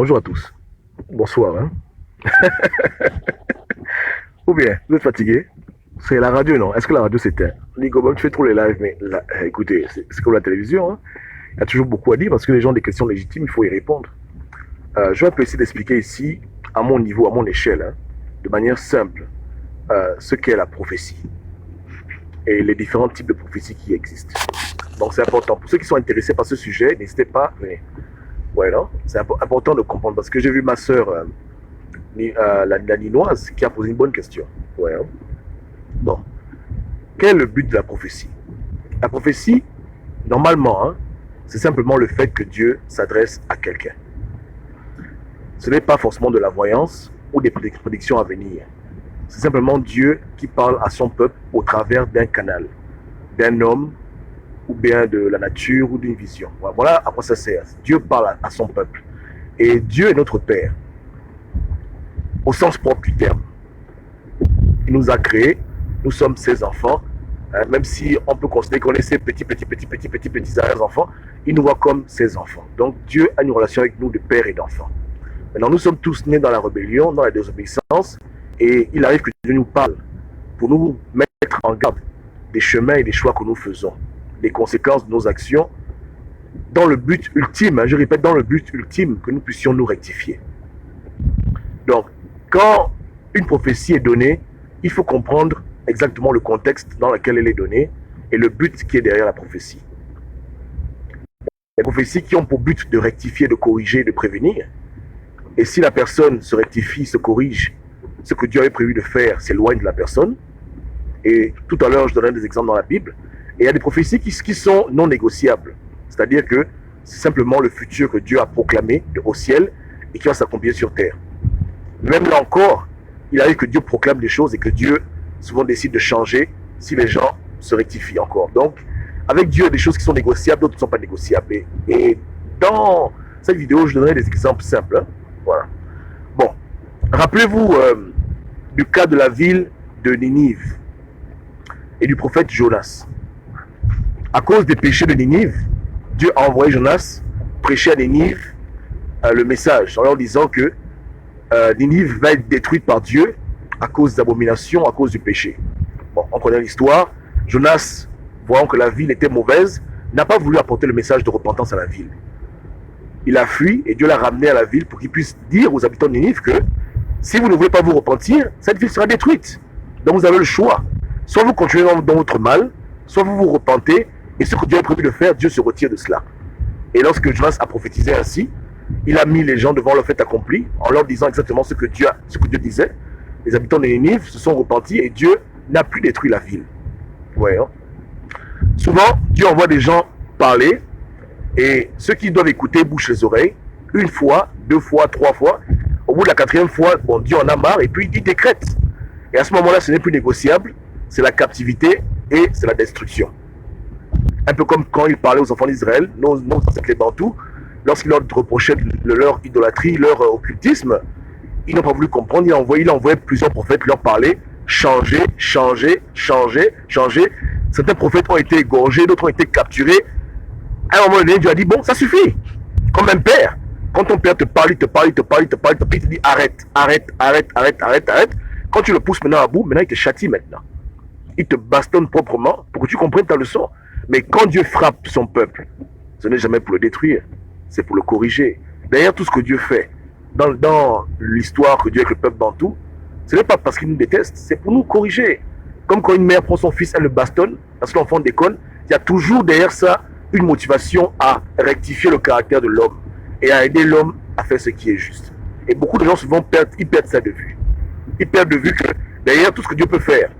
Bonjour à tous. Bonsoir. Hein? Ou bien, vous êtes fatigué? C'est la radio, non? Est-ce que la radio s'éteint? Nico, bon, tu fais trop les lives, mais écoutez, c'est comme la télévision. Hein? Il y a toujours beaucoup à dire parce que les gens ont des questions légitimes, il faut y répondre. Je vais un peu essayer d'expliquer ici, à mon niveau, à mon échelle, hein, de manière simple, ce qu'est la prophétie et les différents types de prophéties qui existent. Donc c'est important. Pour ceux qui sont intéressés par ce sujet, n'hésitez pas. Mais, ouais, non? C'est important de comprendre parce que j'ai vu ma sœur, la Ninoise, qui a posé une bonne question. Ouais, hein? Bon. Quel est le but de la prophétie? La prophétie, normalement, hein, c'est simplement le fait que Dieu s'adresse à quelqu'un. Ce n'est pas forcément de la voyance ou des prédictions à venir. C'est simplement Dieu qui parle à son peuple au travers d'un canal, d'un homme, ou bien de la nature ou d'une vision. Voilà à quoi ça sert. Dieu parle à son peuple. Et Dieu est notre Père, au sens propre du terme. Il nous a créés, nous sommes ses enfants, même si on peut considérer qu'on est ses petits arrière-enfants, il nous voit comme ses enfants. Donc Dieu a une relation avec nous de père et d'enfant. Maintenant, nous sommes tous nés dans la rébellion, dans la désobéissance, et il arrive que Dieu nous parle pour nous mettre en garde des chemins et des choix que nous faisons, des conséquences de nos actions, dans le but ultime, je répète, dans le but ultime que nous puissions nous rectifier. Donc, quand une prophétie est donnée, il faut comprendre exactement le contexte dans lequel elle est donnée et le but qui est derrière la prophétie. Les prophéties qui ont pour but de rectifier, de corriger, de prévenir. Et si la personne se rectifie, se corrige, ce que Dieu avait prévu de faire s'éloigne de la personne. Et tout à l'heure, je donnerai des exemples dans la Bible. Et il y a des prophéties qui sont non négociables. C'est-à-dire que c'est simplement le futur que Dieu a proclamé au ciel et qui va s'accomplir sur terre. Même là encore, il arrive que Dieu proclame des choses et que Dieu souvent décide de changer si les gens se rectifient encore. Donc, avec Dieu, il y a des choses qui sont négociables, d'autres ne sont pas négociables. Et dans cette vidéo, je donnerai des exemples simples. Hein. Voilà. Bon, rappelez-vous du cas de la ville de Ninive et du prophète Jonas. À cause des péchés de Ninive, Dieu a envoyé Jonas prêcher à Ninive le message en leur disant que Ninive va être détruite par Dieu à cause d'abominations, à cause du péché. Bon, on connaît l'histoire. Jonas, voyant que la ville était mauvaise, n'a pas voulu apporter le message de repentance à la ville. Il a fui et Dieu l'a ramené à la ville pour qu'il puisse dire aux habitants de Ninive que si vous ne voulez pas vous repentir, cette ville sera détruite. Donc vous avez le choix. Soit vous continuez dans votre mal, soit vous vous repentez, et ce que Dieu a prévu de faire, Dieu se retire de cela. Et lorsque Jonas a prophétisé ainsi, il a mis les gens devant le fait accompli, en leur disant exactement ce que Dieu disait. Les habitants de Ninive se sont repentis et Dieu n'a plus détruit la ville. Ouais, hein? Souvent, Dieu envoie des gens parler, et ceux qui doivent écouter bouchent les oreilles, une fois, deux fois, trois fois. Au bout de la quatrième fois, bon, Dieu en a marre et puis il décrète. Et à ce moment-là, ce n'est plus négociable, c'est la captivité et c'est la destruction. Un peu comme quand il parlait aux enfants d'Israël, nos ancêtres les Bantous, lorsqu'il leur reprochait leur idolâtrie, leur occultisme, ils n'ont pas voulu comprendre, il envoyait plusieurs prophètes leur parler, changer. Certains prophètes ont été égorgés, d'autres ont été capturés. À un moment donné, Dieu a dit, bon, ça suffit. Comme un père. Quand ton père te parle, il te dit arrête. Quand tu le pousses maintenant à bout, maintenant il te châtie maintenant. Il te bastonne proprement pour que tu comprennes ta leçon. Mais quand Dieu frappe son peuple, ce n'est jamais pour le détruire, c'est pour le corriger. D'ailleurs, tout ce que Dieu fait dans l'histoire que Dieu avec le peuple bantou, ce n'est pas parce qu'il nous déteste, c'est pour nous corriger. Comme quand une mère prend son fils, elle le bastonne, parce que l'enfant déconne, il y a toujours derrière ça une motivation à rectifier le caractère de l'homme et à aider l'homme à faire ce qui est juste. Et beaucoup de gens souvent perdent ça de vue. Ils perdent de vue que derrière tout ce que Dieu peut faire,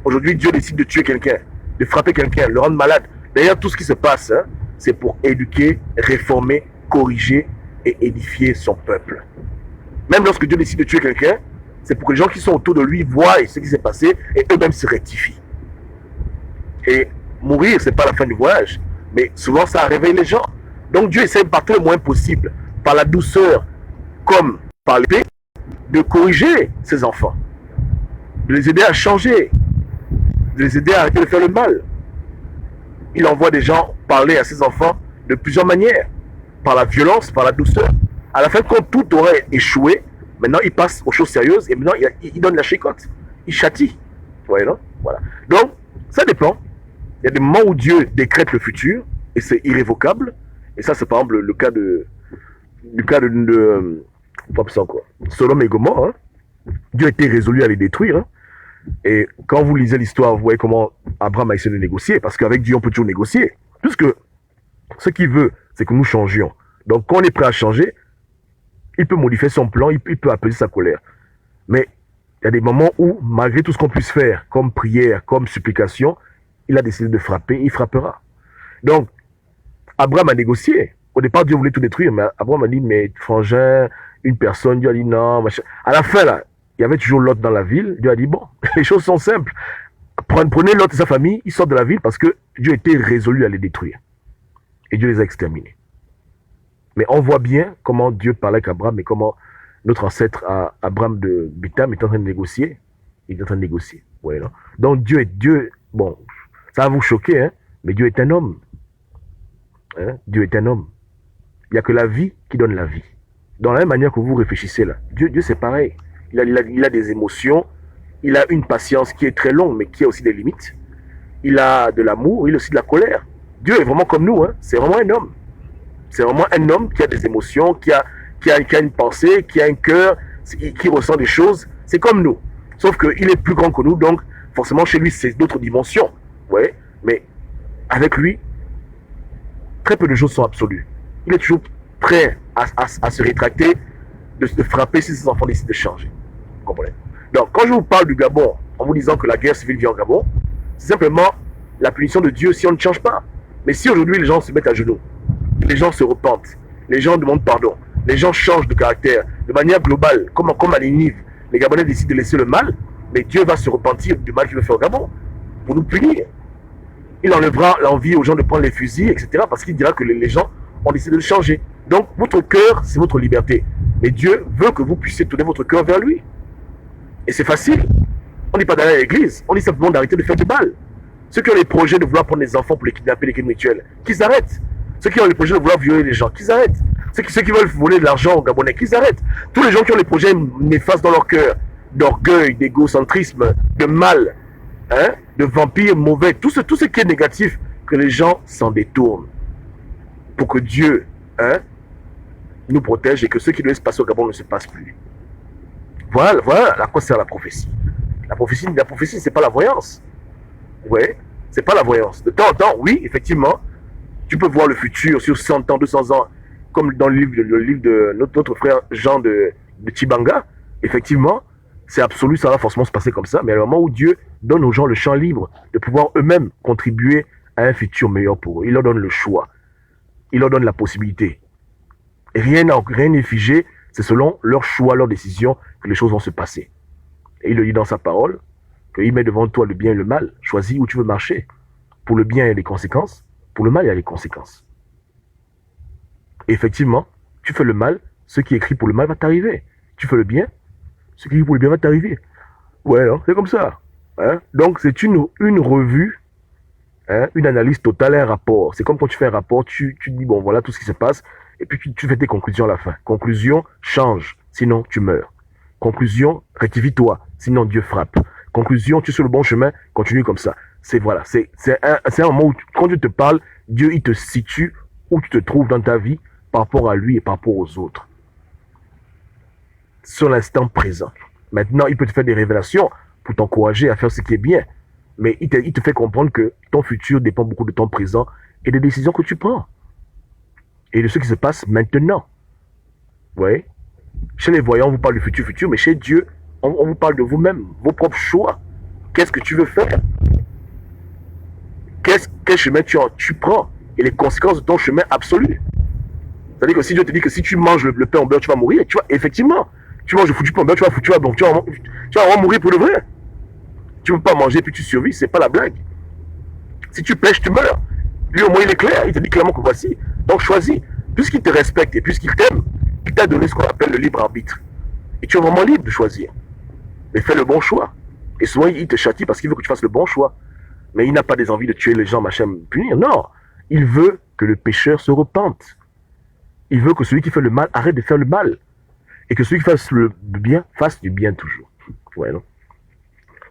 aujourd'hui Dieu décide de tuer quelqu'un, de frapper quelqu'un, le rendre malade. Derrière tout ce qui se passe, hein, c'est pour éduquer, réformer, corriger et édifier son peuple. Même lorsque Dieu décide de tuer quelqu'un, c'est pour que les gens qui sont autour de lui voient ce qui s'est passé et eux-mêmes se rectifient. Et mourir, ce n'est pas la fin du voyage, mais souvent ça réveille les gens. Donc Dieu essaie par tout le moins possible, par la douceur comme par l'épée, de corriger ses enfants, de les aider à changer, de les aider à arrêter de faire le mal. Il envoie des gens parler à ses enfants de plusieurs manières, par la violence, par la douceur, À la fin, quand tout aurait échoué, maintenant il passe aux choses sérieuses et maintenant il donne la chicotte. Il châtie. Vous voyez, non? Voilà. Donc, ça dépend. Il y a des moments où Dieu décrète le futur et c'est irrévocable. Et ça, c'est par exemple le cas de Sodome et Gomorrhe. Hein. Dieu était résolu à les détruire. Hein. Et quand vous lisez l'histoire, vous voyez comment Abraham a essayé de négocier. Parce qu'avec Dieu, on peut toujours négocier. Puisque ce qu'il veut, c'est que nous changions. Donc, quand on est prêt à changer, il peut modifier son plan, il peut apaiser sa colère. Mais il y a des moments où, malgré tout ce qu'on puisse faire, comme prière, comme supplication, il a décidé de frapper, il frappera. Donc, Abraham a négocié. Au départ, Dieu voulait tout détruire, mais Abraham a dit, mais frangin, une personne, Dieu a dit non, machin. À la fin, là, il y avait toujours Lot dans la ville. Dieu a dit, bon, les choses sont simples. Prenez Lot et sa famille, ils sortent de la ville parce que Dieu était résolu à les détruire. Et Dieu les a exterminés. Mais on voit bien comment Dieu parlait avec Abraham et comment notre ancêtre Abraham de Bitham est en train de négocier. Il est en train de négocier. Ouais, non? Donc Dieu est Dieu. Bon, ça va vous choquer, hein, mais Dieu est un homme. Hein? Dieu est un homme. Il n'y a que la vie qui donne la vie. Dans la même manière que vous réfléchissez là, Dieu c'est pareil. Il a des émotions, il a une patience qui est très longue, mais qui a aussi des limites. Il a de l'amour, il a aussi de la colère. Dieu est vraiment comme nous, hein? C'est vraiment un homme. C'est vraiment un homme qui a des émotions, qui a une pensée, qui a un cœur, qui ressent des choses. C'est comme nous. Sauf qu'il est plus grand que nous, donc forcément chez lui, c'est d'autres dimensions. Ouais. Mais avec lui, très peu de choses sont absolues. Il est toujours prêt à se rétracter, de frapper si ses enfants décident de changer. Vous comprenez? Donc, quand je vous parle du Gabon, en vous disant que la guerre civile vient au Gabon, c'est simplement la punition de Dieu si on ne change pas. Mais si aujourd'hui les gens se mettent à genoux, les gens se repentent, les gens demandent pardon, les gens changent de caractère, de manière globale, comme à Ninive, les Gabonais décident de laisser le mal, mais Dieu va se repentir du mal qu'il veut faire au Gabon, pour nous punir. Il enlèvera l'envie aux gens de prendre les fusils, etc., parce qu'il dira que les gens ont décidé de changer. Donc, votre cœur, c'est votre liberté. Mais Dieu veut que vous puissiez tourner votre cœur vers lui. Et c'est facile. On n'est pas d'aller à l'église, on dit simplement d'arrêter de faire du mal. Ceux qui ont les projets de vouloir prendre les enfants pour les kidnapper, les crimes rituels, qu'ils arrêtent. Ceux qui ont les projets de vouloir violer les gens, qu'ils arrêtent. Ceux qui veulent voler de l'argent aux Gabonais, qu'ils arrêtent. Tous les gens qui ont les projets néfastes dans leur cœur, d'orgueil, d'égocentrisme, de mal, hein, de vampires mauvais, tout ce qui est négatif, que les gens s'en détournent. Pour que Dieu, hein, nous protège et que ce qui doit se passer au Gabon ne se passe plus. Voilà à quoi sert la prophétie. La prophétie, c'est pas la voyance. Ouais, c'est pas la voyance. De temps en temps, oui, effectivement, tu peux voir le futur sur 100 ans, 200 ans, comme dans le livre de notre frère Jean de Tibanga. Effectivement, c'est absolu, ça va forcément se passer comme ça, mais à un moment où Dieu donne aux gens le champ libre de pouvoir eux-mêmes contribuer à un futur meilleur pour eux. Il leur donne le choix. Il leur donne la possibilité. Et rien n'est figé, c'est selon leur choix, leur décision que les choses vont se passer. Et il le dit dans sa parole, qu'il met devant toi le bien et le mal. Choisis où tu veux marcher. Pour le bien, il y a des conséquences. Pour le mal, il y a des conséquences. Et effectivement, tu fais le mal, ce qui est écrit pour le mal va t'arriver. Tu fais le bien, ce qui est écrit pour le bien va t'arriver. Ouais, hein, c'est comme ça. Hein? Donc, c'est une revue, hein, une analyse totale, un rapport. C'est comme quand tu fais un rapport, tu dis, bon, voilà tout ce qui se passe, et puis tu fais tes conclusions à la fin. Conclusion, change, sinon tu meurs. Conclusion, rectifie-toi, sinon Dieu frappe. Conclusion, tu es sur le bon chemin, continue comme ça. C'est un moment où, quand Dieu te parle, Dieu, il te situe où tu te trouves dans ta vie par rapport à lui et par rapport aux autres. Sur l'instant présent. Maintenant, il peut te faire des révélations pour t'encourager à faire ce qui est bien. Mais il te fait comprendre que ton futur dépend beaucoup de ton présent et des décisions que tu prends. Et de ce qui se passe maintenant. Vous voyez? Chez les voyants, on vous parle du futur, mais chez Dieu, on vous parle de vous-même, vos propres choix. Qu'est-ce que tu veux faire? Quel chemin tu prends? Et les conséquences de ton chemin absolu. C'est-à-dire que si Dieu te dit que si tu manges le pain au beurre, tu vas mourir, tu vois, effectivement, tu manges le foutu pain au beurre, tu vas vraiment mourir pour le vrai. Tu ne peux pas manger puis tu survis, c'est pas la blague. Si tu pêches, tu meurs. Lui, au moins, il est clair, il te dit clairement que voici. Donc choisis. Puisqu'il te respecte et puisqu'il t'aime, il t'a donné ce qu'on appelle le libre arbitre. Et tu es vraiment libre de choisir. Mais fais le bon choix. Et souvent, il te châtie parce qu'il veut que tu fasses le bon choix. Mais il n'a pas des envies de tuer les gens, machin, punir. Non. Il veut que le pécheur se repente. Il veut que celui qui fait le mal arrête de faire le mal. Et que celui qui fasse le bien fasse du bien toujours. Ouais, non?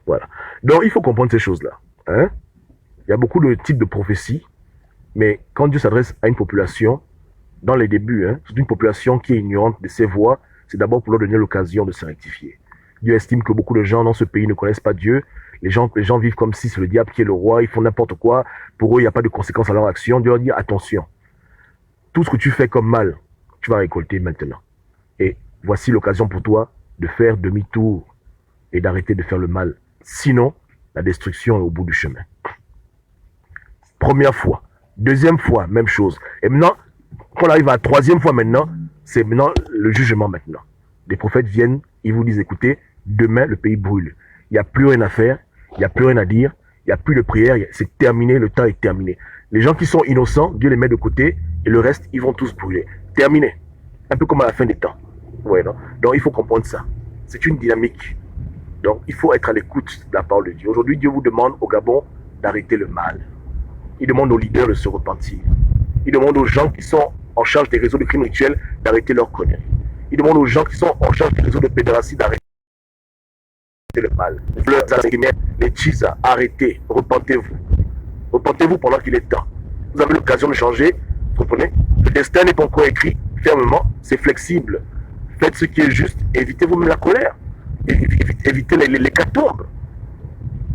Voilà. Donc, il faut comprendre ces choses-là. Hein? Il y a beaucoup de types de prophéties, mais quand Dieu s'adresse à une population, dans les débuts, hein, c'est une population qui est ignorante de ses voies, c'est d'abord pour leur donner l'occasion de se rectifier. Dieu estime que beaucoup de gens dans ce pays ne connaissent pas Dieu. Les gens vivent comme si c'est le diable qui est le roi, ils font n'importe quoi. Pour eux, il n'y a pas de conséquences à leur action. Dieu leur dit, attention, tout ce que tu fais comme mal, tu vas récolter maintenant. Et voici l'occasion pour toi de faire demi-tour et d'arrêter de faire le mal. Sinon, la destruction est au bout du chemin. Première fois. Deuxième fois, même chose. Et maintenant, quand on arrive à la troisième fois maintenant, c'est maintenant le jugement maintenant. Les prophètes viennent, ils vous disent, écoutez, demain, le pays brûle. Il n'y a plus rien à faire, il n'y a plus rien à dire, il n'y a plus de prière, c'est terminé, le temps est terminé. Les gens qui sont innocents, Dieu les met de côté, et le reste, ils vont tous brûler. Terminé. Un peu comme à la fin des temps. Ouais, non? Donc, il faut comprendre ça. C'est une dynamique. Donc, il faut être à l'écoute de la parole de Dieu. Aujourd'hui, Dieu vous demande au Gabon d'arrêter le mal. Il demande aux leaders de se repentir. Il demande aux gens qui sont en charge des réseaux de crimes rituels d'arrêter leurs conneries. Il demande aux gens qui sont en charge des réseaux de pédérastie d'arrêter le mal. Les tchisa, arrêtez, repentez-vous. Repentez-vous pendant qu'il est temps. Vous avez l'occasion de changer, vous comprenez? Le destin n'est pas encore écrit fermement, c'est flexible. Faites ce qui est juste, évitez vous-même la colère. Évitez l'hécatombe.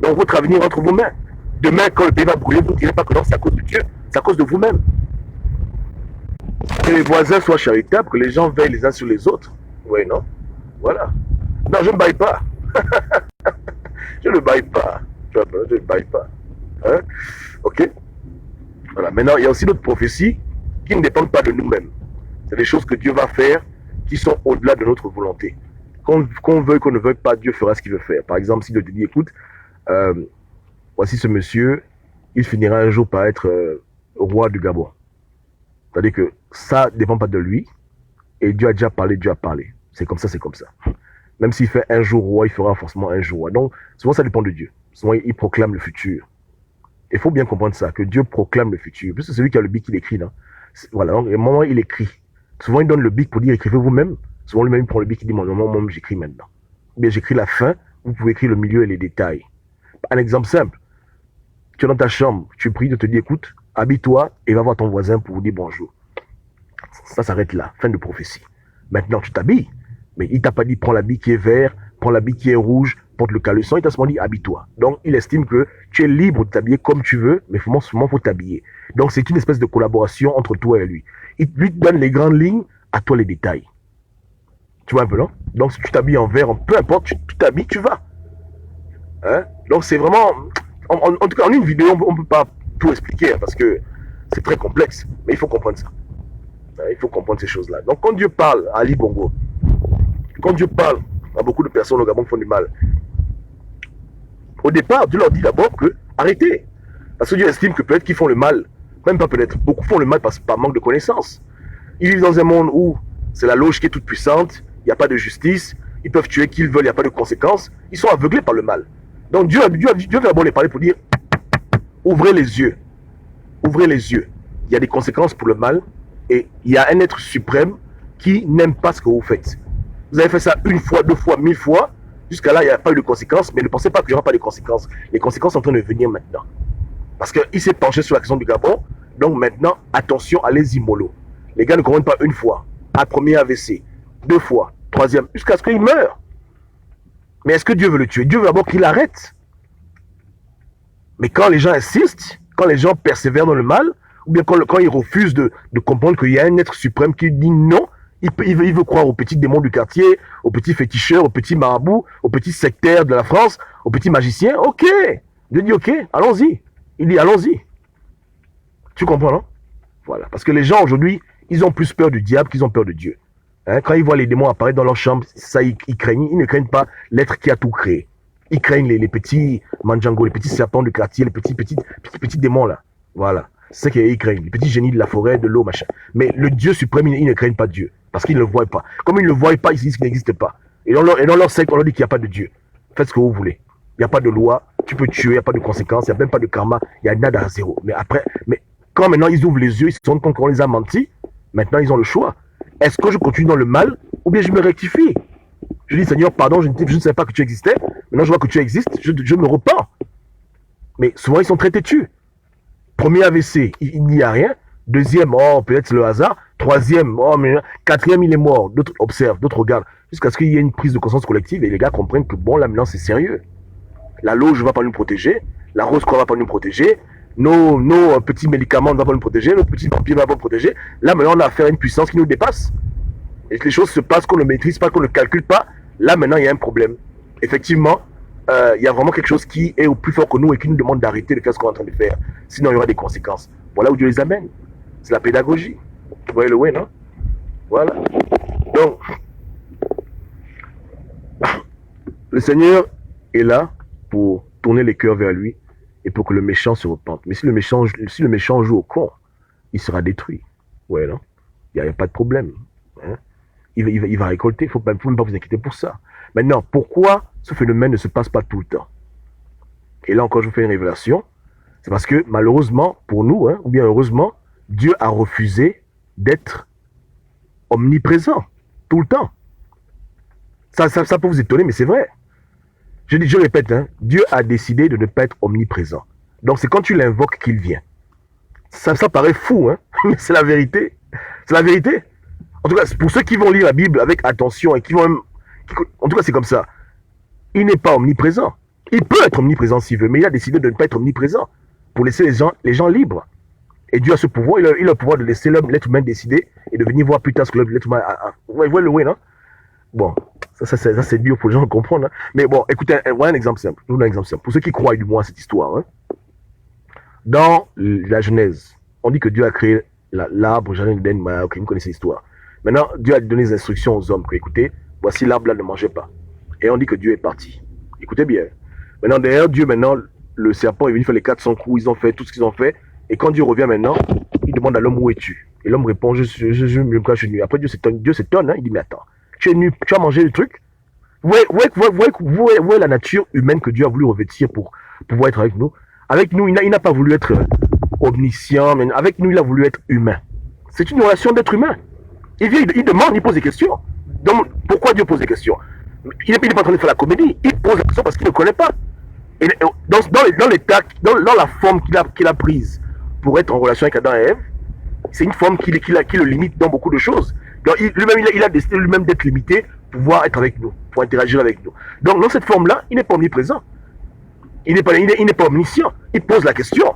Donc votre avenir entre vos mains. Demain, quand le pays va brûler, vous ne direz pas que non, c'est à cause de Dieu, c'est à cause de vous-même. Que les voisins soient charitables, que les gens veillent les uns sur les autres. Oui, non? Voilà. Non, je ne baille pas. Je ne baille pas. Je ne baille pas. Hein? Ok? Voilà. Maintenant, il y a aussi d'autres prophéties qui ne dépendent pas de nous-mêmes. C'est des choses que Dieu va faire qui sont au-delà de notre volonté. Qu'on veuille, qu'on ne veuille pas, Dieu fera ce qu'il veut faire. Par exemple, si Dieu te dit, écoute, voici ce monsieur, il finira un jour par être roi du Gabon. C'est-à-dire que ça ne dépend pas de lui, et Dieu a déjà parlé, Dieu a parlé. C'est comme ça, c'est comme ça. Même s'il fait un jour roi, il fera forcément un jour roi. Donc, souvent, ça dépend de Dieu. Souvent, il proclame le futur. Il faut bien comprendre ça, que Dieu proclame le futur. Plus c'est celui qui a le bic, il écrit, là. Voilà, donc, au moment où il écrit, souvent, il donne le bic pour dire, écrivez vous-même. Souvent, lui-même, il prend le bic, il dit, moi, j'écris maintenant. Ou bien, j'écris la fin, vous pouvez écrire le milieu et les détails. Un exemple simple. Tu es dans ta chambre, tu pries de te dire, écoute, habille-toi et va voir ton voisin pour vous dire bonjour. Ça s'arrête là, fin de prophétie. Maintenant, tu t'habilles, mais il t'a pas dit, prends l'habit qui est vert, prends l'habit qui est rouge, porte le caleçon, il t'a seulement dit, habille-toi. Donc, il estime que tu es libre de t'habiller comme tu veux, mais souvent, faut t'habiller. Donc, c'est une espèce de collaboration entre toi et lui. Il lui donne les grandes lignes, à toi les détails. Tu vois un peu, non? Donc, si tu t'habilles en vert, peu importe, tu t'habilles, tu vas. Hein? Donc, c'est vraiment... En tout cas, en une vidéo, on ne peut pas tout expliquer, hein, parce que c'est très complexe. Mais il faut comprendre ça. Il faut comprendre ces choses-là. Donc, quand Dieu parle à Ali Bongo, quand Dieu parle à beaucoup de personnes au Gabon qui font du mal, au départ, Dieu leur dit d'abord que arrêtez. Parce que Dieu estime que peut-être qu'ils font le mal, même pas peut-être, beaucoup font le mal par manque de connaissances. Ils vivent dans un monde où c'est la loge qui est toute puissante, il n'y a pas de justice, ils peuvent tuer qui ils veulent, il n'y a pas de conséquences. Ils sont aveuglés par le mal. Donc Dieu va d'abord les parler pour dire, ouvrez les yeux. Ouvrez les yeux. Il y a des conséquences pour le mal et il y a un être suprême qui n'aime pas ce que vous faites. Vous avez fait ça une fois, deux fois, 1000 fois. Jusqu'à là, il n'y a pas eu de conséquences, mais ne pensez pas qu'il n'y aura pas de conséquences. Les conséquences sont en train de venir maintenant. Parce qu'il s'est penché sur la question du Gabon. Donc maintenant, attention, allez-y mollo. Les gars ne comprennent pas une fois. Un premier AVC, deux fois, troisième, jusqu'à ce qu'il meure. Mais est-ce que Dieu veut le tuer? Dieu veut d'abord qu'il arrête. Mais quand les gens insistent, quand les gens persévèrent dans le mal, ou bien quand ils refusent de comprendre qu'il y a un être suprême qui dit non, il veut croire aux petits démons du quartier, aux petits féticheurs, aux petits marabouts, aux petits sectaires de la France, aux petits magiciens. Ok. Dieu dit ok, allons-y. Il dit allons-y. Tu comprends, non? Voilà. Parce que les gens aujourd'hui, ils ont plus peur du diable qu'ils ont peur de Dieu. Hein, quand ils voient les démons apparaître dans leur chambre, ça, ils craignent. Ils ne craignent pas l'être qui a tout créé. Ils craignent les petits manjangos, les petits serpents du quartier, les petits démons là. Voilà. C'est ce qu'ils craignent. Les petits génies de la forêt, de l'eau, machin. Mais le Dieu suprême, ils ne craignent pas Dieu. Parce qu'ils ne le voient pas. Comme ils ne le voient pas, ils disent qu'il n'existe pas. Et dans leur secte, on leur dit qu'il n'y a pas de Dieu. Faites ce que vous voulez. Il n'y a pas de loi. Tu peux tuer, il n'y a pas de conséquences. Il n'y a même pas de karma. Il y a nada à zéro. Mais après, quand maintenant ils ouvrent les yeux, ils se rendent compte qu'on les a menti. Maintenant, ils ont le choix. Est-ce que je continue dans le mal ou bien je me rectifie? Je dis, Seigneur, pardon, je ne savais pas que tu existais. Maintenant, je vois que tu existes, je me repens. Mais souvent, ils sont très têtus. Premier AVC, il n'y a rien. Deuxième, oh, peut-être c'est le hasard. Troisième, oh, mais quatrième, il est mort. D'autres observent, d'autres regardent. Jusqu'à ce qu'il y ait une prise de conscience collective et les gars comprennent que bon, là maintenant, c'est sérieux. La loge ne va pas nous protéger. La rose ne va pas nous protéger. Nos petits médicaments ne vont pas nous protéger. Nos petits papiers ne vont pas nous protéger. Là, maintenant, on a affaire à une puissance qui nous dépasse. Et que les choses se passent qu'on ne maîtrise pas, qu'on ne calcule pas. Là, maintenant, il y a un problème. Effectivement, il y a vraiment quelque chose qui est au plus fort que nous et qui nous demande d'arrêter de faire ce qu'on est en train de faire. Sinon, il y aura des conséquences. Voilà où Dieu les amène. C'est la pédagogie. Vous voyez le way, non? Voilà. Donc, le Seigneur est là pour tourner les cœurs vers lui et pour que le méchant se repente. Mais si le méchant joue au con, il sera détruit. Ouais, non? Il n'y a pas de problème. Hein? Il va récolter. Il ne faut même pas vous inquiéter pour ça. Maintenant, pourquoi ce phénomène ne se passe pas tout le temps? Et là encore, je vous fais une révélation. C'est parce que malheureusement, pour nous, hein, ou bien heureusement, Dieu a refusé d'être omniprésent tout le temps. Ça peut vous étonner, mais c'est vrai. Je répète, hein, Dieu a décidé de ne pas être omniprésent. Donc c'est quand tu l'invoques qu'il vient. Ça paraît fou, hein, mais c'est la vérité. C'est la vérité. En tout cas, pour ceux qui vont lire la Bible avec attention et qui vont même... En tout cas, c'est comme ça. Il n'est pas omniprésent. Il peut être omniprésent s'il veut, mais il a décidé de ne pas être omniprésent pour laisser les gens libres. Et Dieu a ce pouvoir, il a le pouvoir de laisser l'être humain décider et de venir voir plus tard ce que l'être humain a. Vous voyez le way, non? Bon, ça c'est dur pour les gens de comprendre. Hein? Mais bon, écoutez, voilà un exemple simple. Un exemple simple. Pour ceux qui croient du moins à cette histoire, hein? Dans la Genèse, on dit que Dieu a créé l'arbre, Jardin d'Éden, ok, vous connaissez l'histoire. Maintenant, Dieu a donné des instructions aux hommes que, écoutez, voici l'arbre là, ne mangez pas. Et on dit que Dieu est parti. Écoutez bien. Maintenant, derrière Dieu, maintenant, le serpent est venu faire les 400 coups, ils ont fait tout ce qu'ils ont fait. Et quand Dieu revient maintenant, il demande à l'homme où es-tu. Et l'homme répond, je me cache nu. Après Dieu s'étonne, hein, il dit, mais attends, tu es nu, tu as mangé le truc. Où est la nature humaine que Dieu a voulu revêtir pour pouvoir être avec nous? Avec nous, il n'a pas voulu être omniscient, mais avec nous, il a voulu être humain. C'est une relation d'être humain. Il vient, il demande, il pose des questions. Donc, pourquoi Dieu pose des questions? Il n'est pas en train de faire la comédie. Il pose la question parce qu'il ne connaît pas. Et dans la forme qu'il a prise pour être en relation avec Adam et Ève, c'est une forme qui le limite dans beaucoup de choses. Donc, il a décidé lui-même d'être limité pour pouvoir être avec nous, pour interagir avec nous. Donc, dans cette forme-là, il n'est pas omniprésent. Il n'est pas omniscient. Il pose la question.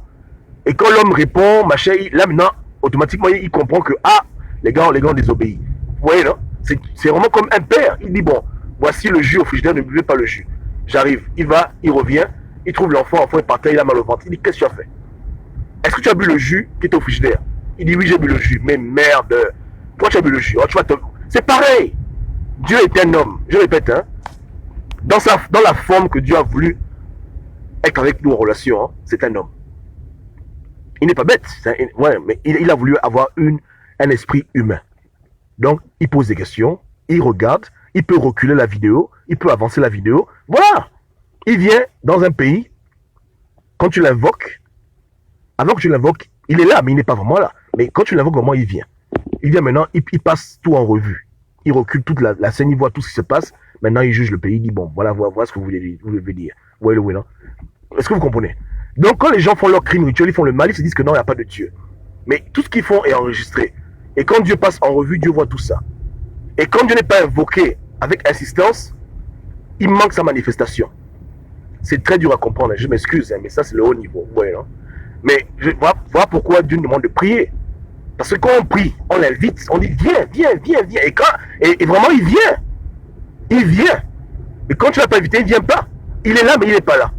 Et quand l'homme répond, machin, là maintenant, automatiquement, il comprend que, les gars ont désobéi. Vous voyez, non? C'est vraiment comme un père. Il dit, bon, voici le jus au frigidaire, ne buvez pas le jus. J'arrive, il va, il revient, il trouve l'enfant est par terre, il a mal au ventre. Il dit, qu'est-ce que tu as fait? Est-ce que tu as bu le jus qui était au frigidaire? Il dit, oui, j'ai bu le jus. Mais merde, pourquoi tu as bu le jus? C'est pareil. Dieu est un homme. Je répète, hein, dans la forme que Dieu a voulu être avec nous en relation, hein, c'est un homme. Il n'est pas bête, mais il a voulu avoir un esprit humain. Donc, il pose des questions, il regarde, il peut reculer la vidéo, il peut avancer la vidéo. Voilà. Il vient dans un pays, quand tu l'invoques, avant que tu l'invoques, il est là, mais il n'est pas vraiment là. Mais quand tu l'invoques, vraiment, il vient. Il vient maintenant, il passe tout en revue. Il recule toute la scène, il voit tout ce qui se passe. Maintenant, il juge le pays, il dit, bon, voilà ce que vous voulez dire. Oui, non? Est-ce que vous comprenez? Donc, quand les gens font leur crime rituel, ils font le mal, ils se disent que non, il n'y a pas de Dieu. Mais tout ce qu'ils font est enregistré. Et quand Dieu passe en revue, Dieu voit tout ça. Et quand Dieu n'est pas invoqué avec insistance, il manque sa manifestation. C'est très dur à comprendre, je m'excuse, hein, mais ça c'est le haut niveau. Ouais, non? Mais voilà pourquoi Dieu nous demande de prier. Parce que quand on prie, on l'invite, on dit viens. Et vraiment il vient. Il vient. Et quand tu l'as pas invité, il ne vient pas. Il est là, mais il n'est pas là.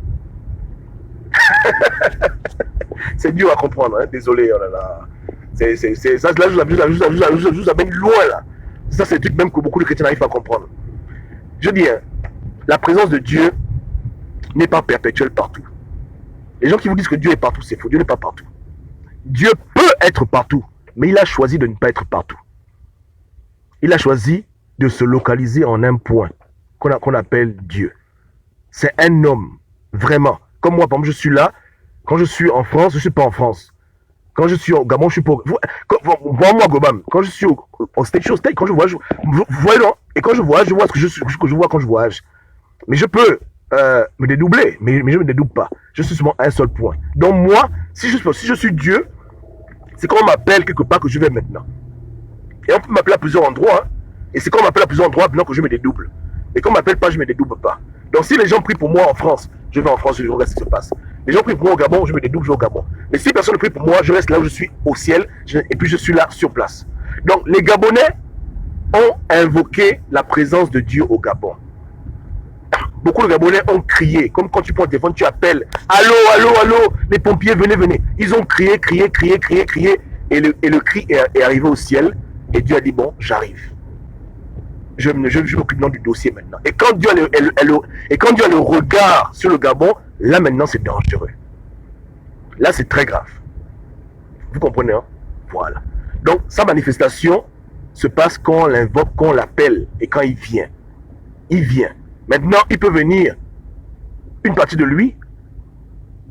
C'est dur à comprendre, hein? Désolé, oh là là. Ça, là, je vous amène loin là. Ça, c'est le truc même que beaucoup de chrétiens n'arrivent pas à comprendre. Je dis, hein, la présence de Dieu n'est pas perpétuelle partout. Les gens qui vous disent que Dieu est partout, c'est faux. Dieu n'est pas partout. Dieu peut être partout, mais il a choisi de ne pas être partout. Il a choisi de se localiser en un point qu'on appelle Dieu. C'est un homme, vraiment. Comme moi, par exemple, je suis là. Quand je suis en France, je ne suis pas en France. Quand je suis au Gabon, je suis pour. Moi, Gobam, quand je suis au stage, je suis au stage. Quand je voyage, vous voyez, non? Et quand je voyage, je vois ce que je vois quand je voyage. Mais je peux me dédoubler, mais je ne me dédouble pas. Je suis seulement à un seul point. Donc, moi, si je suis Dieu, c'est quand on m'appelle quelque part que je vais maintenant. Et on peut m'appeler à plusieurs endroits. Hein, et c'est quand on m'appelle à plusieurs endroits maintenant que je me dédouble. Et quand on ne m'appelle pas, je ne me dédouble pas. Donc, si les gens prient pour moi en France, je vais en France, je regarde ce qui se passe. Les gens prient pour moi au Gabon, je me dédouble, je vais au Gabon. Mais si personne ne prie pour moi, je reste là où je suis, au ciel, et puis je suis là, sur place. Donc, les Gabonais ont invoqué la présence de Dieu au Gabon. Beaucoup de Gabonais ont crié, comme quand tu prends le téléphone, tu appelles, allô, allô, allô, les pompiers, venez, venez. Ils ont crié, crié, crié, crié, crié, et le cri est arrivé au ciel, et Dieu a dit, bon, j'arrive. Je m'occupe maintenant du dossier maintenant. Et quand Dieu a le regard sur le Gabon, là maintenant c'est dangereux. Là c'est très grave. Vous comprenez, hein? Voilà. Donc sa manifestation se passe quand on l'invoque, quand on l'appelle et quand il vient. Il vient. Maintenant, il peut venir une partie de lui.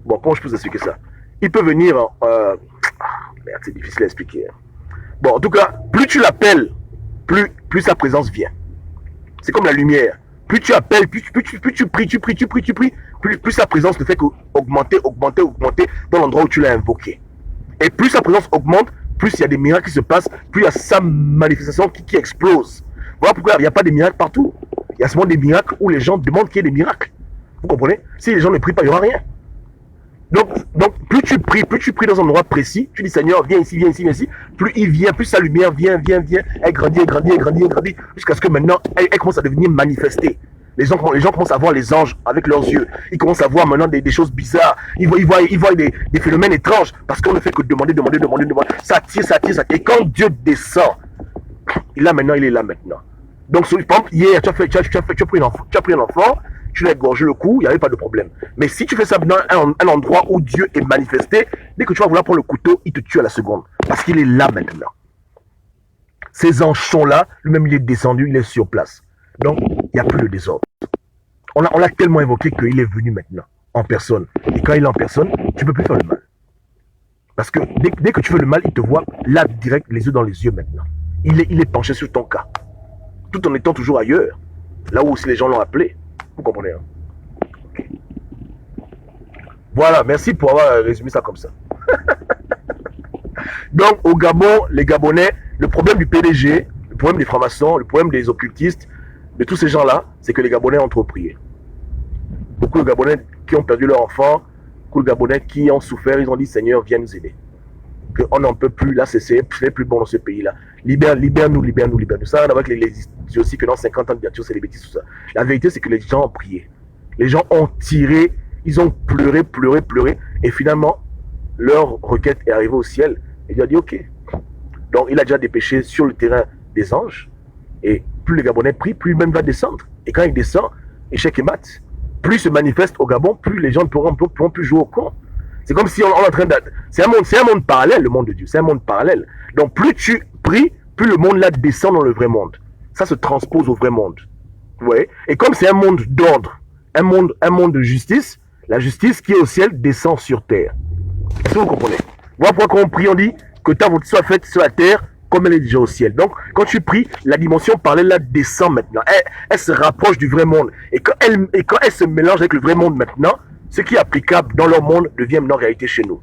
Bon, comment je peux vous expliquer ça? Il peut venir merde, c'est difficile à expliquer. Bon, en tout cas, plus tu l'appelles, plus sa présence vient. C'est comme la lumière. Plus tu appelles, plus tu pries, plus sa présence ne fait qu'augmenter, augmenter, augmenter dans l'endroit où tu l'as invoqué. Et plus sa présence augmente, plus il y a des miracles qui se passent, plus il y a sa manifestation qui explose. Voilà pourquoi il n'y a pas de miracles partout. Il y a seulement des miracles où les gens demandent qu'il y ait des miracles. Vous comprenez? Si les gens ne prient pas, il n'y aura rien. Donc, plus tu pries dans un endroit précis, tu dis Seigneur, viens ici, viens ici, viens ici, plus il vient, plus sa lumière vient, elle grandit, elle grandit, elle grandit, elle grandit, jusqu'à ce que maintenant, elle commence à devenir manifestée. Les gens commencent à voir les anges avec leurs yeux. Ils commencent à voir maintenant des choses bizarres. Ils voient des phénomènes étranges parce qu'on ne fait que demander. Ça tire. Et quand Dieu descend, il est là maintenant. Donc, par exemple, hier, tu as pris un enfant, tu l'as égorgé le cou, il n'y avait pas de problème. Mais si tu fais ça dans un endroit où Dieu est manifesté, dès que tu vas vouloir prendre le couteau, il te tue à la seconde. Parce qu'il est là maintenant. Ces anges sont là, lui-même il est descendu, il est sur place. Donc, il n'y a plus de désordre. On l'a tellement invoqué qu'il est venu maintenant, en personne. Et quand il est en personne, tu ne peux plus faire le mal. Parce que dès que tu fais le mal, il te voit là, direct, les yeux dans les yeux maintenant. Il est penché sur ton cas. Tout en étant toujours ailleurs. Là où aussi les gens l'ont appelé. Vous comprenez, hein? Okay. Voilà, merci pour avoir résumé ça comme ça. Donc, au Gabon, les Gabonais, le problème du PDG, le problème des francs-maçons, le problème des occultistes, de tous ces gens-là, c'est que les Gabonais ont trop prié. Beaucoup de Gabonais qui ont perdu leur enfant, beaucoup de Gabonais qui ont souffert, ils ont dit Seigneur, viens nous aider. Qu'on n'en peut plus, là, c'est plus bon dans ce pays-là. Libère-nous. Ça n'a rien à voir avec les idiots aussi que dans 50 ans de dictature, c'est des bêtises, tout ça. La vérité, c'est que les gens ont prié. Les gens ont tiré, ils ont pleuré, et finalement, leur requête est arrivée au ciel, et Dieu a dit ok. Donc, il a déjà dépêché sur le terrain des anges, et plus les Gabonais prient, plus lui-même va descendre. Et quand il descend, échec et mat. Plus il se manifeste au Gabon, plus les gens ne pourront plus jouer au con. C'est comme si on est en train de... C'est un monde parallèle, le monde de Dieu. C'est un monde parallèle. Donc, plus tu pries, plus le monde là descend dans le vrai monde. Ça se transpose au vrai monde. Vous voyez? Et comme c'est un monde d'ordre, un monde de justice, la justice qui est au ciel descend sur terre. Est-ce que vous comprenez? Voilà pourquoi quand on prie, on dit que ta volonté soit faite sur la terre comme elle est déjà au ciel. Donc, quand tu pries, la dimension parallèle là descend maintenant. Elle se rapproche du vrai monde. Et quand elle se mélange avec le vrai monde maintenant, ce qui est applicable dans leur monde devient maintenant réalité chez nous.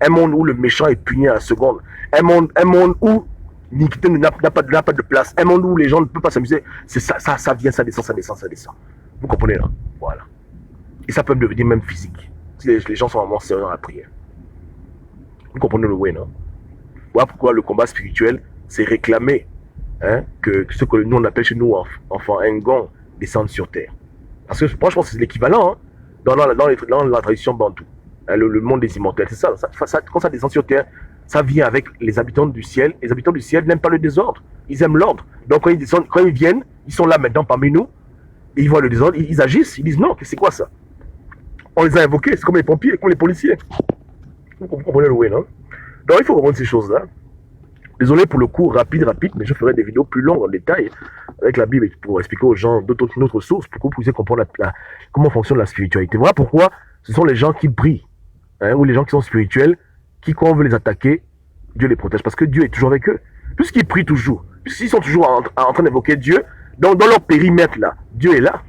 Un monde où le méchant est puni à la seconde. Un monde où l'iniquité n'a pas de place. Un monde où les gens ne peuvent pas s'amuser. C'est ça vient, ça descend. Vous comprenez là? Voilà. Et ça peut devenir même physique. Si les gens sont vraiment sérieux dans la prière. Vous comprenez le way, non? Voilà pourquoi le combat spirituel, c'est réclamer que ce que nous on appelle chez nous enfants Ngon descendent sur terre. Parce que moi je pense que c'est l'équivalent, hein, dans la tradition bantou, le monde des immortels, c'est ça, quand ça descend sur terre, ça vient avec les habitants du ciel. Les habitants du ciel n'aiment pas le désordre, ils aiment l'ordre. Donc quand ils descendent, quand ils viennent, ils sont là maintenant parmi nous, et ils voient le désordre, ils agissent, ils disent non, c'est quoi ça? On les a invoqués, c'est comme les pompiers, comme les policiers. Vous comprenez le way, non? Donc il faut comprendre ces choses-là. Désolé pour le cours rapide, mais je ferai des vidéos plus longues en détail avec la Bible pour expliquer aux gens d'autres sources pour que vous puissiez comprendre comment fonctionne la spiritualité. Voilà pourquoi ce sont les gens qui prient, ou les gens qui sont spirituels, qui, quand on veut les attaquer, Dieu les protège parce que Dieu est toujours avec eux. Puisqu'ils prient toujours, puisqu'ils sont toujours en train d'évoquer Dieu, dans leur périmètre là, Dieu est là.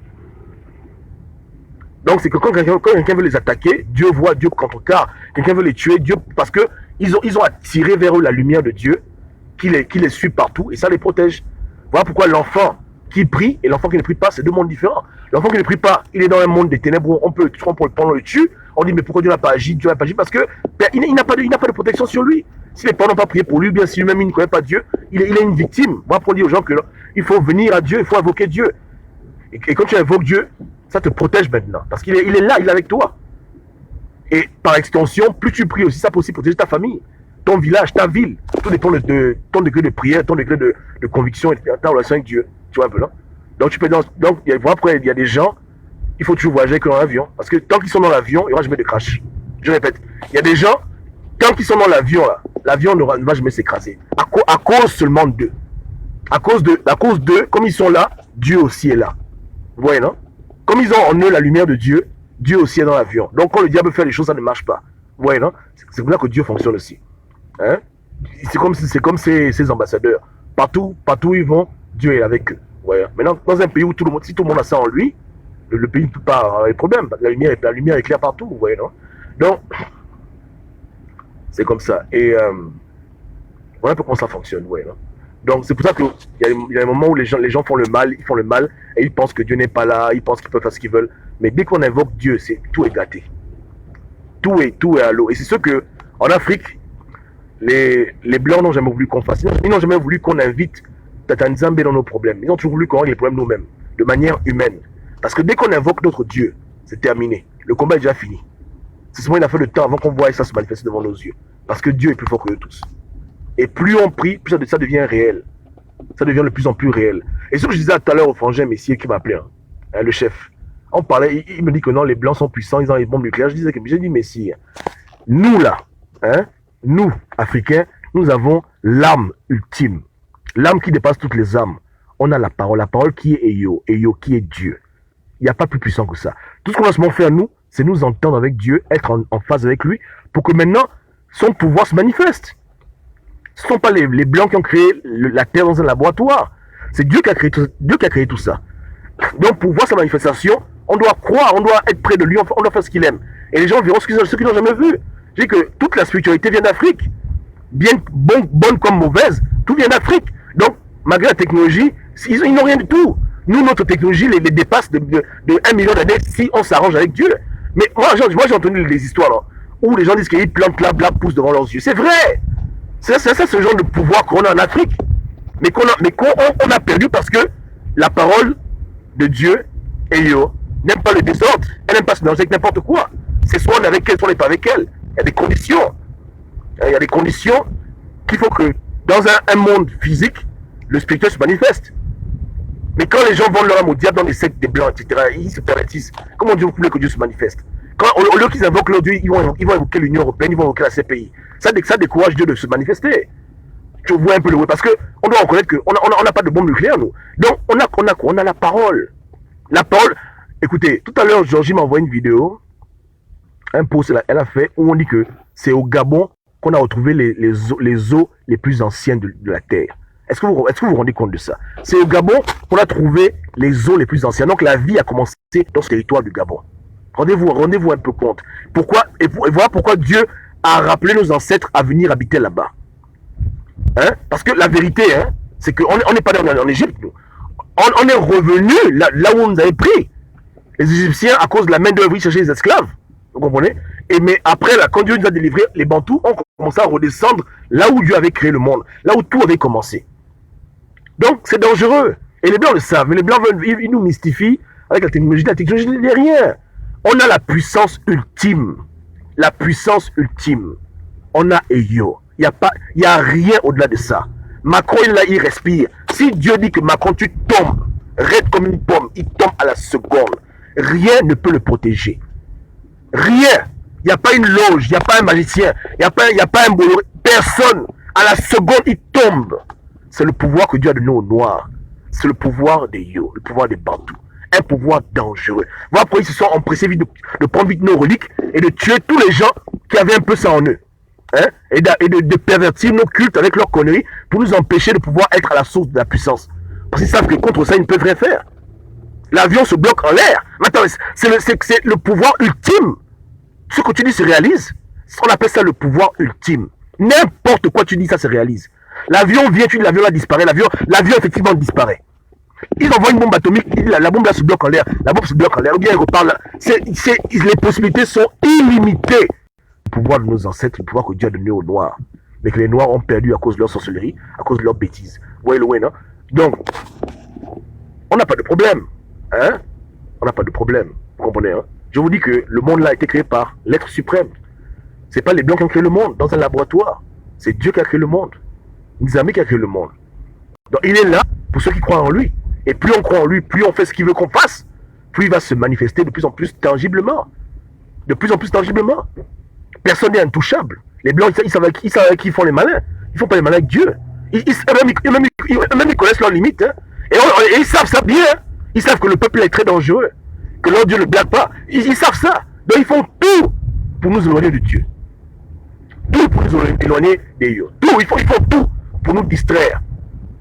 Donc c'est que quand quelqu'un veut les attaquer, Dieu voit, Dieu contrecarre. Quelqu'un veut les tuer, Dieu, parce que ils ont attiré vers eux la lumière de Dieu qui les suit partout et ça les protège. Voilà pourquoi l'enfant qui prie et l'enfant qui ne prie pas, c'est deux mondes différents. L'enfant qui ne prie pas, il est dans un monde des ténèbres où on peut le prendre, on le tue. On dit mais pourquoi Dieu n'a pas agi? Dieu n'a pas agi parce que il n'a pas de protection sur lui. Si les parents n'ont pas prié pour lui, bien si lui-même il ne connaît pas Dieu, il est une victime. Voilà pour dire aux gens que il faut venir à Dieu, il faut invoquer Dieu. Et quand tu invoques Dieu, ça te protège maintenant. Parce qu'il est là, il est avec toi. Et par extension, plus tu pries aussi, ça peut aussi protéger ta famille, ton village, ta ville. Tout dépend de ton degré de prière, ton degré de conviction et ta relation avec Dieu. Tu vois un peu là. Donc tu peux après il y a des gens, il faut toujours voyager que dans l'avion. Parce que tant qu'ils sont dans l'avion, il n'y aura jamais de crash. Je répète, il y a des gens, tant qu'ils sont dans l'avion, l'avion ne va jamais s'écraser. À cause seulement d'eux. À cause d'eux, comme ils sont là, Dieu aussi est là. Vous voyez, non? Comme ils ont en eux la lumière de Dieu, Dieu aussi est dans l'avion. Donc quand le diable fait les choses, ça ne marche pas. Vous voyez, non? C'est comme ça que Dieu fonctionne aussi. Hein? C'est comme ces ambassadeurs. Partout où ils vont, Dieu est avec eux. Ouais. Maintenant, dans un pays où si tout le monde a ça en lui, le pays ne peut pas avoir de problème. La lumière est claire partout, vous voyez, non? Donc, c'est comme ça. Et voilà un peu comment ça fonctionne, vous voyez, non? Donc, c'est pour ça qu'il y a des moments où les gens font le mal, et ils pensent que Dieu n'est pas là, ils pensent qu'ils peuvent faire ce qu'ils veulent. Mais dès qu'on invoque Dieu, tout est gâté. Tout est à l'eau. Et c'est sûr que en Afrique, les Blancs n'ont jamais voulu qu'on fasse. Ils n'ont jamais voulu qu'on invite Tata Nzambe dans nos problèmes. Ils ont toujours voulu qu'on règle les problèmes nous-mêmes, de manière humaine. Parce que dès qu'on invoque notre Dieu, c'est terminé. Le combat est déjà fini. C'est seulement il a fait le temps avant qu'on voie ça se manifester devant nos yeux. Parce que Dieu est plus fort que nous tous. Et plus on prie, plus ça devient réel. Ça devient de plus en plus réel. Et ce que je disais tout à l'heure au frangin Messier qui m'appelait, le chef. On parlait, il me dit que non, les Blancs sont puissants, ils ont les bombes nucléaires. J'ai dit Messier, nous là, nous, Africains, nous avons l'âme ultime. L'âme qui dépasse toutes les âmes. On a la parole qui est Eyo qui est Dieu. Il n'y a pas plus puissant que ça. Tout ce qu'on doit seulement faire, nous, c'est nous entendre avec Dieu, être en phase avec lui, pour que maintenant, son pouvoir se manifeste. Ce ne sont pas les Blancs qui ont créé la Terre dans un laboratoire. C'est Dieu qui a créé tout ça. Donc, pour voir sa manifestation, on doit croire, on doit être près de lui, on doit faire ce qu'il aime. Et les gens verront ce qu'ils n'ont jamais vu. Je dis que toute la spiritualité vient d'Afrique. Bien bonne comme mauvaise, tout vient d'Afrique. Donc, malgré la technologie, ils n'ont rien du tout. Nous, notre technologie les dépasse de 1 million d'années si on s'arrange avec Dieu. Mais moi j'ai entendu des histoires là, où les gens disent qu'ils plantent là, pousse devant leurs yeux. C'est vrai. C'est ça, c'est le genre de pouvoir qu'on a en Afrique. Mais qu'on a perdu parce que la parole de Dieu, Eyo, n'aime pas le désordre. Elle n'aime pas se mélanger avec n'importe quoi. C'est soit on est avec elle, soit on n'est pas avec elle. Il y a des conditions. Il y a des conditions qu'il faut que dans un monde physique, le spirituel se manifeste. Mais quand les gens vendent leur âme au diable dans les sectes des blancs, etc., ils se pervertissent. Comment Dieu voulait que Dieu se manifeste? Au lieu qu'ils invoquent leur Dieu, ils vont invoquer l'Union Européenne, ils vont invoquer la CPI. Ça décourage Dieu de se manifester. Tu vois un peu le way. Parce qu'on doit reconnaître qu'on n'a pas de bombe nucléaire, nous. Donc, on a la parole. La parole. Écoutez, tout à l'heure, Georgie m'a envoyé une vidéo, un post, elle a fait, où on dit que c'est au Gabon qu'on a retrouvé les eaux les plus anciennes de la Terre. Est-ce que vous vous rendez compte de ça? C'est au Gabon qu'on a trouvé les eaux les plus anciennes. Donc la vie a commencé dans ce territoire du Gabon. Rendez-vous un peu compte. Pourquoi? Et voilà pourquoi Dieu a rappelé nos ancêtres à venir habiter là-bas. Parce que la vérité, c'est qu'on n'est pas allé en Égypte, nous. On est revenu là où on nous avait pris. Les Égyptiens, à cause de la main d'œuvre, ils cherchaient les esclaves. Vous comprenez? Mais après, quand Dieu nous a délivrés, les Bantous ont commencé à redescendre là où Dieu avait créé le monde, là où tout avait commencé. Donc, c'est dangereux. Et les Blancs le savent. Mais les Blancs ils nous mystifient avec la technologie. La technologie n'est rien. On a la puissance ultime. La puissance ultime. On a Eyo. Il n'y a rien au-delà de ça. Macron, il respire. Si Dieu dit que Macron, tu tombes, raide comme une pomme, il tombe à la seconde. Rien ne peut le protéger. Rien. Il n'y a pas une loge, il n'y a pas un magicien, il n'y a pas un boulot. Personne. À la seconde, il tombe. C'est le pouvoir que Dieu a donné aux Noirs. C'est le pouvoir des Yo, le pouvoir des Bantous. Un pouvoir dangereux. Voilà pourquoi ils se sont empressés de prendre vite nos reliques et de tuer tous les gens qui avaient un peu ça en eux. hein, de pervertir nos cultes avec leurs conneries pour nous empêcher de pouvoir être à la source de la puissance. Parce qu'ils savent que contre ça, ils ne peuvent rien faire. L'avion se bloque en l'air. Maintenant, c'est le pouvoir ultime. Ce que tu dis se réalise. On appelle ça le pouvoir ultime. N'importe quoi tu dis, ça se réalise. L'avion vient, tu dis l'avion là disparaît, l'avion effectivement disparaît. Ils envoient une bombe atomique, la bombe là se bloque en l'air, la bombe se bloque en l'air, ou bien elle repart là. Les possibilités sont illimitées. Le pouvoir de nos ancêtres, le pouvoir que Dieu a donné aux Noirs, mais que les Noirs ont perdu à cause de leur sorcellerie, à cause de leurs bêtises. Vous voyez le way, non? Donc, on n'a pas de problème. Hein? On n'a pas de problème. Vous comprenez, hein? Je vous dis que le monde là a été créé par l'être suprême. C'est pas les Blancs qui ont créé le monde dans un laboratoire. C'est Dieu qui a créé le monde. Nizami qui a créé le monde. Donc il est là pour ceux qui croient en lui. Et plus on croit en lui, plus on fait ce qu'il veut qu'on fasse, plus il va se manifester de plus en plus tangiblement. De plus en plus tangiblement. Personne n'est intouchable. Les Blancs, ils savent qu'ils font les malins. Ils ne font pas les malins avec Dieu. Eux-mêmes, ils connaissent leurs limites. Hein. Et ils savent ça bien. Hein. Ils savent que le peuple est très dangereux. Que leur Dieu ne le blague pas. Ils savent ça. Donc ils font tout pour nous éloigner de Dieu. Tout pour nous éloigner des dieux. Tout, ils font tout pour nous distraire.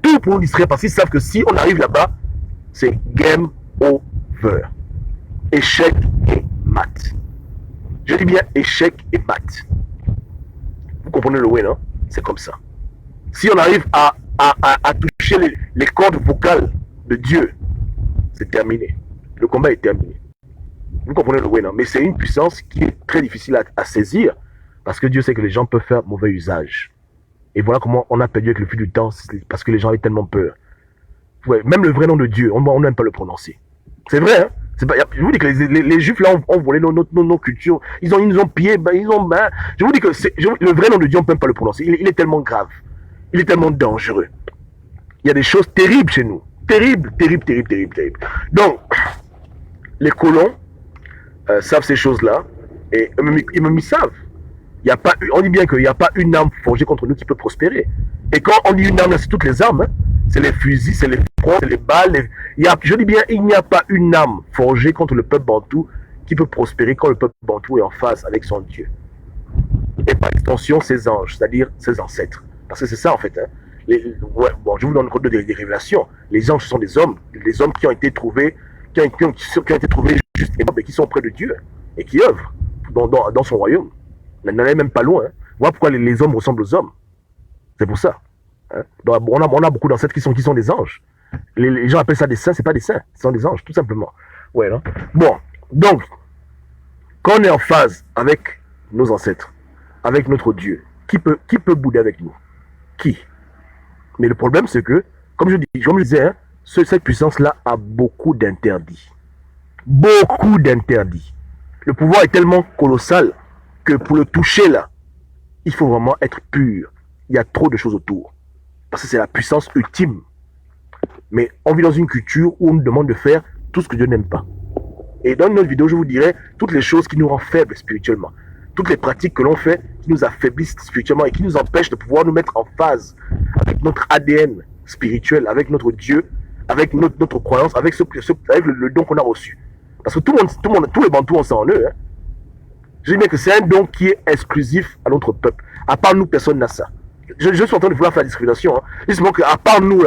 Tout pour nous distraire parce qu'ils savent que si on arrive là-bas, c'est game over. Échec et mat. Je dis bien échec et mat. Vous comprenez le way, non? C'est comme ça. Si on arrive à toucher les cordes vocales de Dieu, c'est terminé. Le combat est terminé. Vous comprenez le way, non? Mais c'est une puissance qui est très difficile à saisir parce que Dieu sait que les gens peuvent faire mauvais usage. Et voilà comment on a perdu avec le fil du temps parce que les gens avaient tellement peur. Ouais, même le vrai nom de Dieu, on n'aime pas le prononcer. C'est vrai, hein? Je vous dis que les Juifs là ont volé nos cultures. Ils nous ont pillé. Je vous dis que le vrai nom de Dieu, on ne peut même pas le prononcer. Il est tellement grave. Il est tellement dangereux. Il y a des choses terribles chez nous. Terribles. Donc, les colons savent ces choses-là. Et eux-mêmes, ils savent. On dit bien qu'il n'y a pas une arme forgée contre nous qui peut prospérer. Et quand on dit une arme, c'est toutes les armes. Hein. C'est les fusils, c'est les fronts, c'est les balles. Je dis bien, il n'y a pas une arme forgée contre le peuple bantou qui peut prospérer quand le peuple bantou est en phase avec son Dieu. Et par extension, ses anges, c'est-à-dire ses ancêtres. Parce que c'est ça en fait. Hein. Je vous donne le code des révélations. Les anges, ce sont des hommes qui ont été trouvés, qui ont été trouvés juste et qui sont près de Dieu et qui œuvrent dans son royaume. On n'en est même pas loin. Hein. Voilà pourquoi les hommes ressemblent aux hommes. C'est pour ça. Hein. Donc, on a beaucoup d'ancêtres qui sont des anges. Les gens appellent ça des saints, c'est pas des saints, ce sont des anges, tout simplement. Ouais, non? Bon, donc, quand on est en phase avec nos ancêtres, avec notre Dieu, qui peut bouder avec nous? Qui? Mais le problème, c'est que, comme je disais, hein, cette puissance-là a beaucoup d'interdits. Beaucoup d'interdits. Le pouvoir est tellement colossal que pour le toucher là, il faut vraiment être pur. Il y a trop de choses autour. Parce que c'est la puissance ultime. Mais on vit dans une culture où on nous demande de faire tout ce que Dieu n'aime pas. Et dans notre vidéo, je vous dirai toutes les choses qui nous rendent faibles spirituellement. Toutes les pratiques que l'on fait qui nous affaiblissent spirituellement et qui nous empêchent de pouvoir nous mettre en phase avec notre ADN spirituel, avec notre Dieu, avec notre croyance, avec le don qu'on a reçu. Parce que tout le monde, tous les Bantous ont ça en eux. Hein. Je dis bien que c'est un don qui est exclusif à notre peuple. À part nous, personne n'a ça. Je suis en train de vouloir faire la discrimination. Hein. Justement qu'à part nous, là,